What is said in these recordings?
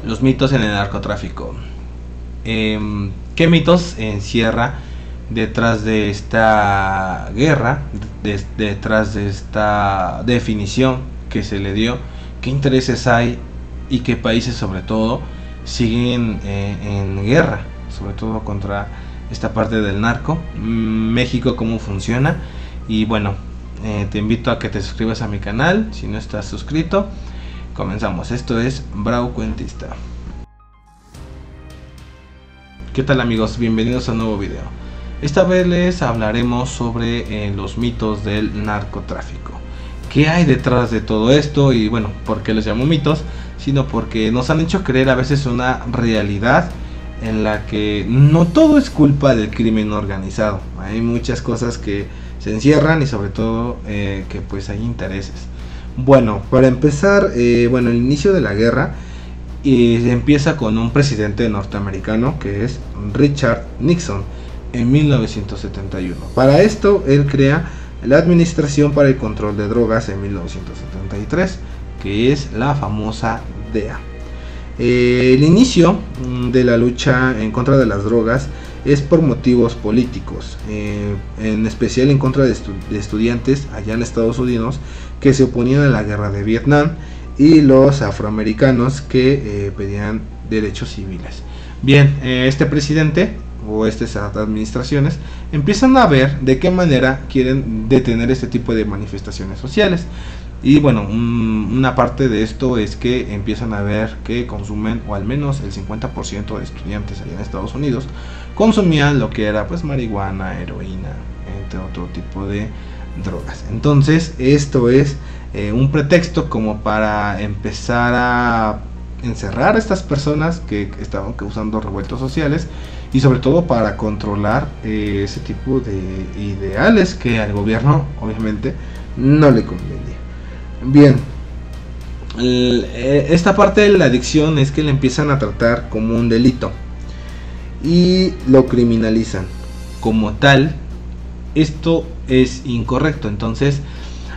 Los mitos en el narcotráfico. ¿Qué mitos se encierra detrás de esta guerra, detrás de esta definición que se le dio? ¿Qué intereses hay y qué países sobre todo siguen en guerra, sobre todo contra esta parte del narco? México, cómo funciona. Y bueno, te invito a que te suscribas a mi canal si no estás suscrito. Comenzamos. Esto es Bravo Cuentista. ¿Qué tal, amigos? Bienvenidos a un nuevo video. Esta vez les hablaremos sobre los mitos del narcotráfico. ¿Qué hay detrás de todo esto? Y bueno, ¿por qué les llamo mitos? Sino porque nos han hecho creer a veces una realidad en la que no todo es culpa del crimen organizado. Hay muchas cosas que se encierran y sobre todo que pues hay intereses. Bueno, para empezar, el inicio de la guerra empieza con un presidente norteamericano que es Richard Nixon en 1971. Para esto él crea la Administración para el Control de Drogas en 1973, que es la famosa DEA. El inicio de la lucha en contra de las drogas es por motivos políticos, en especial en contra de estudiantes allá en Estados Unidos que se oponían a la guerra de Vietnam y los afroamericanos que pedían derechos civiles. Bien, este presidente o estas administraciones empiezan a ver de qué manera quieren detener este tipo de manifestaciones sociales. Y bueno, una parte de esto es que empiezan a ver que consumen, o al menos el 50% de estudiantes allá en Estados Unidos consumían lo que era pues marihuana, heroína, entre otro tipo de drogas. Entonces esto es un pretexto como para empezar a encerrar a estas personas que estaban causando revueltos sociales y sobre todo para controlar ese tipo de ideales que al gobierno obviamente no le convenía. Bien, esta parte de la adicción es que le empiezan a tratar como un delito y lo criminalizan como tal. Esto es incorrecto. Entonces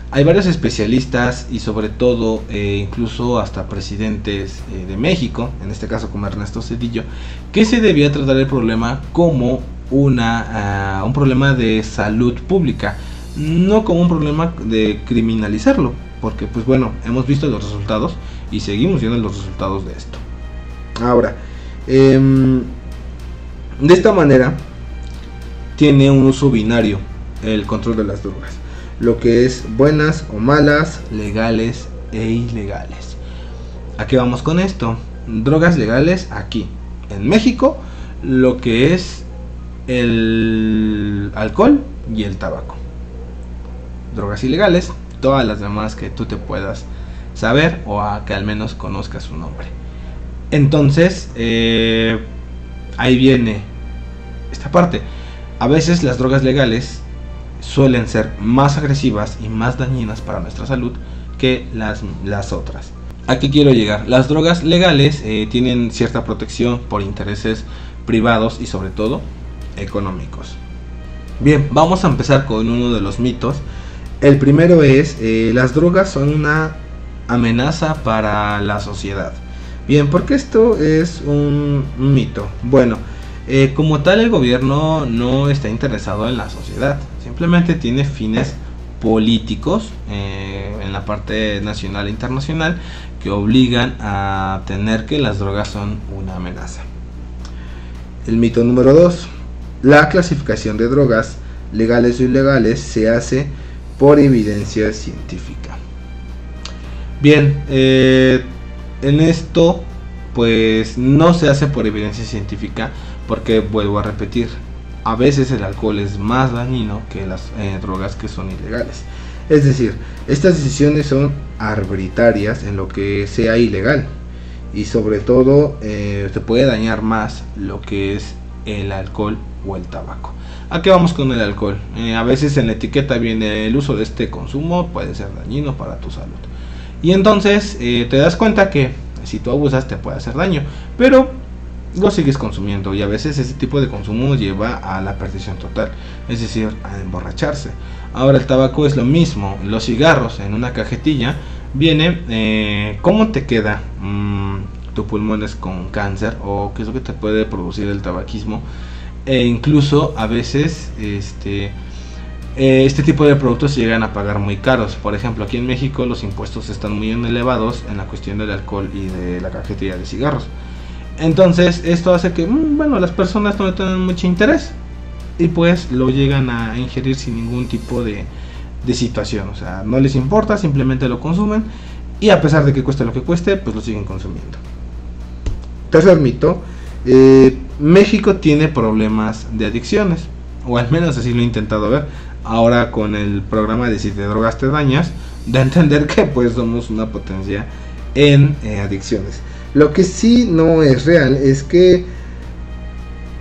hay varios especialistas y sobre todo incluso hasta presidentes de México, en este caso como Ernesto Zedillo, que se debía tratar el problema como un problema de salud pública, no como un problema de criminalizarlo, porque pues bueno, hemos visto los resultados y seguimos viendo los resultados de esto. Ahora, de esta manera tiene un uso binario el control de las drogas, lo que es buenas o malas, legales e ilegales. ¿A qué vamos con esto? Drogas legales aquí en México, lo que es el alcohol y el tabaco. Drogas ilegales, todas las demás que tú te puedas saber o a que al menos conozcas su nombre. Entonces ahí viene esta parte. A veces las drogas legales suelen ser más agresivas y más dañinas para nuestra salud que las otras. ¿A qué quiero llegar? Las drogas legales tienen cierta protección por intereses privados y sobre todo económicos. Bien, vamos a empezar con uno de los mitos. El primero es las drogas son una amenaza para la sociedad. Bien, ¿por qué esto es un mito? Bueno, como tal el gobierno no está interesado en la sociedad, simplemente tiene fines políticos en la parte nacional e internacional que obligan a tener que las drogas son una amenaza. El mito número 2, la clasificación de drogas legales o ilegales se hace por evidencia científica. Bien, en esto pues no se hace por evidencia científica porque vuelvo a repetir, a veces el alcohol es más dañino que las drogas que son ilegales. Es decir, estas decisiones son arbitrarias en lo que sea ilegal y sobre todo te puede dañar más lo que es el alcohol o el tabaco. ¿A qué vamos con el alcohol? A veces en la etiqueta viene el uso de este consumo puede ser dañino para tu salud. Y entonces te das cuenta que si tú abusas te puede hacer daño, pero lo sigues consumiendo y a veces ese tipo de consumo lleva a la perdición total, es decir, a emborracharse. Ahora el tabaco es lo mismo, los cigarros en una cajetilla viene, ¿cómo te queda? tu pulmón es con cáncer o qué es lo que te puede producir el tabaquismo. E incluso a veces este tipo de productos se llegan a pagar muy caros. Por ejemplo, aquí en México los impuestos están muy elevados en la cuestión del alcohol y de la cajetilla de cigarros. Entonces esto hace que bueno, las personas no le tengan mucho interés y pues lo llegan a ingerir sin ningún tipo de situación. O sea, no les importa, simplemente lo consumen y a pesar de que cueste lo que cueste, pues lo siguen consumiendo. Tercer mito, México tiene problemas de adicciones, o al menos así lo he intentado ver. Ahora con el programa de Si te drogas te dañas, da a entender que pues somos una potencia en adicciones. Lo que sí no es real es que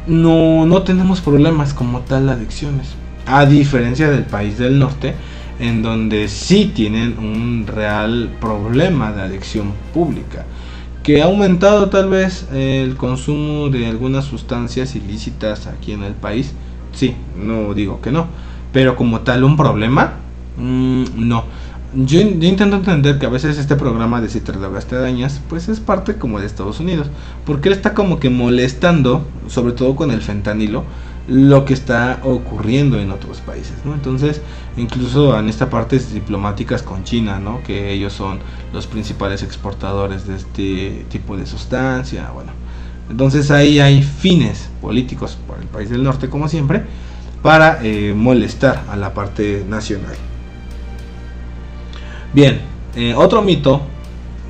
no tenemos problemas como tal de adicciones, a diferencia del país del norte, en donde sí tienen un real problema de adicción pública, que ha aumentado tal vez el consumo de algunas sustancias ilícitas aquí en el país. Sí, no digo que no, pero como tal un problema, no. Yo intento entender que a veces este programa de Si te drogas te dañas, pues es parte como de Estados Unidos, porque él está como que molestando, sobre todo con el fentanilo, lo que está ocurriendo en otros países, ¿no? Entonces, incluso en esta parte diplomáticas con China, ¿no? Que ellos son los principales exportadores de este tipo de sustancia, bueno. Entonces ahí hay fines políticos por el país del norte, como siempre, para molestar a la parte nacional. Bien, otro mito,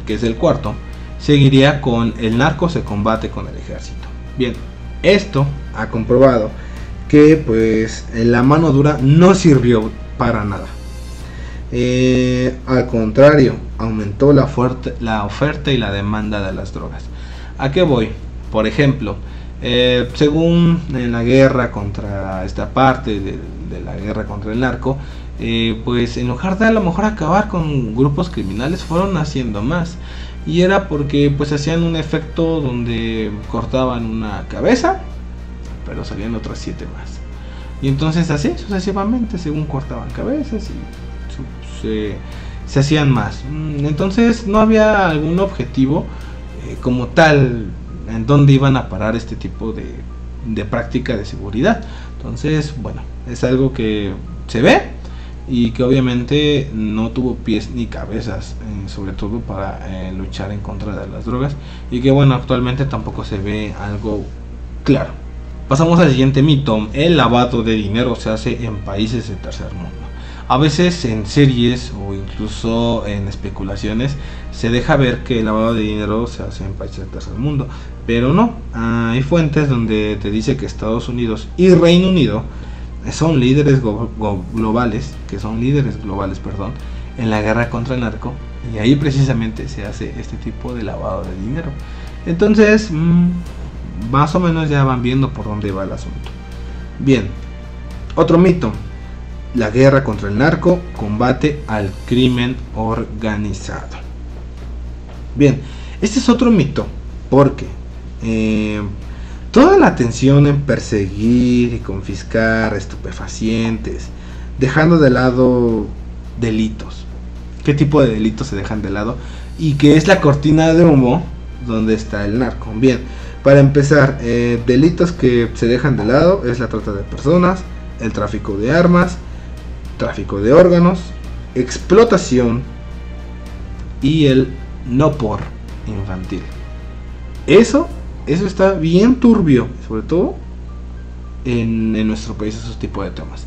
que es el cuarto, seguiría con el narco se combate con el ejército. Bien, esto ha comprobado que pues la mano dura no sirvió para nada. Al contrario, aumentó la oferta y la demanda de las drogas. ¿A qué voy? Por ejemplo, según en la guerra contra esta parte de la guerra contra el narco, pues en lugar de a lo mejor acabar con grupos criminales, fueron haciendo más. Y era porque pues hacían un efecto donde cortaban una cabeza, pero salían otras 7 más. Y entonces así sucesivamente, según cortaban cabezas y se hacían más. Entonces no había algún objetivo como tal en donde iban a parar este tipo de práctica de seguridad. Entonces, bueno, es algo que se ve y que obviamente no tuvo pies ni cabezas, sobre todo para luchar en contra de las drogas, y que bueno, actualmente tampoco se ve algo claro. Pasamos al siguiente mito: el lavado de dinero se hace en países de tercer mundo. A veces en series o incluso en especulaciones se deja ver que el lavado de dinero se hace en países de tercer mundo, pero no. Hay fuentes donde te dice que Estados Unidos y Reino Unido son líderes globales, en la guerra contra el narco, y ahí precisamente se hace este tipo de lavado de dinero. Entonces, más o menos ya van viendo por dónde va el asunto. Bien, otro mito: la guerra contra el narco combate al crimen organizado. Bien, este es otro mito, porque toda la atención en perseguir y confiscar estupefacientes, dejando de lado delitos. ¿Qué tipo de delitos se dejan de lado? Y que es la cortina de humo donde está el narco. Bien, para empezar, delitos que se dejan de lado es la trata de personas, el tráfico de armas, tráfico de órganos, explotación y el no por infantil. Eso está bien turbio, sobre todo en nuestro país, esos tipos de temas.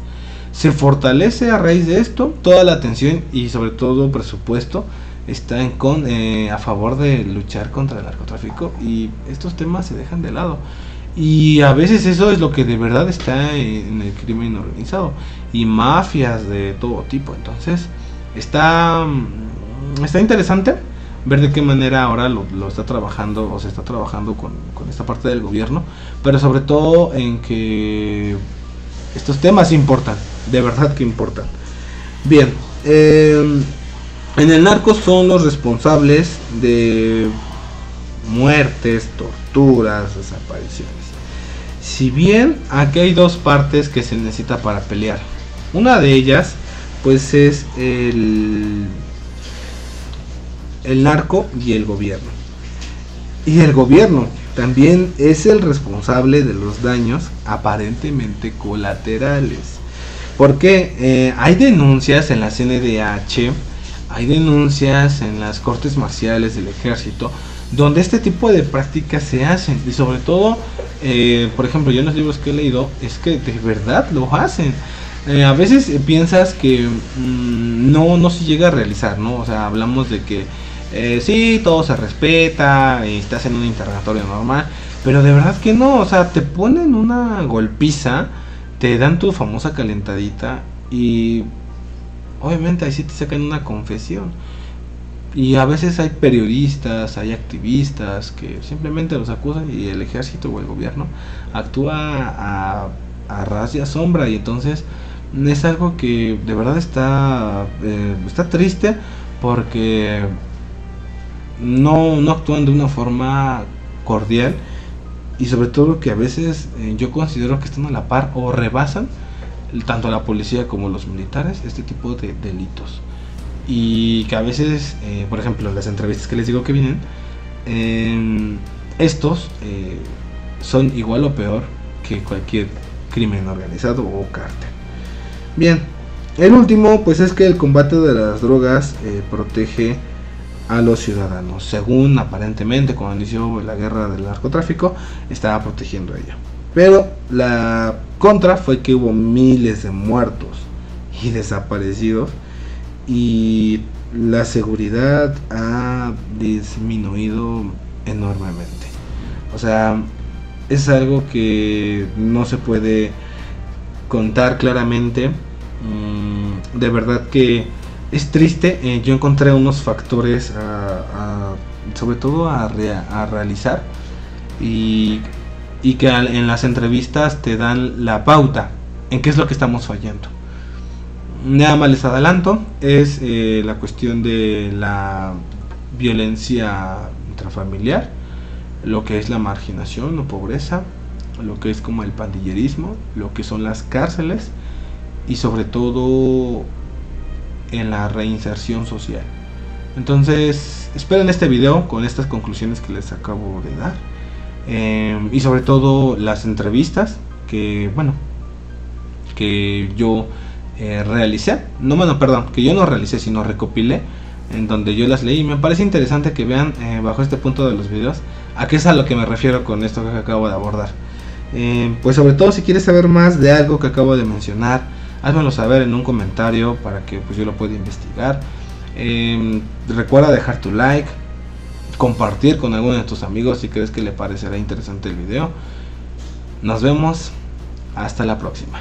Se fortalece a raíz de esto, toda la atención y sobre todo presupuesto está a favor de luchar contra el narcotráfico, y estos temas se dejan de lado. Y a veces eso es lo que de verdad está en el crimen organizado y mafias de todo tipo. Entonces está interesante ver de qué manera ahora lo está trabajando, o se está trabajando con esta parte del gobierno, pero sobre todo en que estos temas importan, de verdad que importan. Bien, en el narco son los responsables de muertes, torturas, desapariciones. Si bien aquí hay dos partes que se necesita para pelear. Una de ellas pues es el narco y el gobierno. Y el gobierno también es el responsable de los daños aparentemente colaterales. Porque hay denuncias en la CNDH, hay denuncias en las cortes marciales del ejército, donde este tipo de prácticas se hacen. Y sobre todo, por ejemplo, yo en los libros que he leído, es que de verdad lo hacen. A veces piensas que no se llega a realizar, ¿no? O sea, hablamos de que sí, todo se respeta, estás en un interrogatorio normal, pero de verdad que no. O sea, te ponen una golpiza, te dan tu famosa calentadita y obviamente ahí sí te sacan una confesión. Y a veces hay periodistas, hay activistas que simplemente los acusan y el ejército o el gobierno actúa a ras y a sombra, y entonces es algo que de verdad está triste, porque no actúan de una forma cordial, y sobre todo que a veces yo considero que están a la par o rebasan tanto la policía como los militares este tipo de delitos. Y que a veces, por ejemplo, en las entrevistas que les digo que vienen, estos son igual o peor que cualquier crimen organizado o cártel. Bien, el último pues es que el combate de las drogas protege a los ciudadanos. Según aparentemente cuando inició la guerra del narcotráfico, estaba protegiendo a ella. Pero la contra fue que hubo miles de muertos y desaparecidos, y la seguridad ha disminuido enormemente. O sea, es algo que no se puede contar claramente. De verdad que es triste. Yo encontré unos factores sobre todo a realizar, y que en las entrevistas te dan la pauta en qué es lo que estamos fallando. Nada más les adelanto, es la cuestión de la violencia intrafamiliar, lo que es la marginación o pobreza, lo que es como el pandillerismo, lo que son las cárceles, y sobre todo en la reinserción social. Entonces esperen este video con estas conclusiones que les acabo de dar, y sobre todo las entrevistas que yo realicé, que yo no realicé sino recopilé, en donde yo las leí. Me parece interesante que vean bajo este punto de los videos a qué es a lo que me refiero con esto que acabo de abordar. Pues sobre todo, si quieres saber más de algo que acabo de mencionar, házmelo saber en un comentario para que pues yo lo pueda investigar. Recuerda dejar tu like, compartir con alguno de tus amigos si crees que le parecerá interesante el video. Nos vemos, hasta la próxima.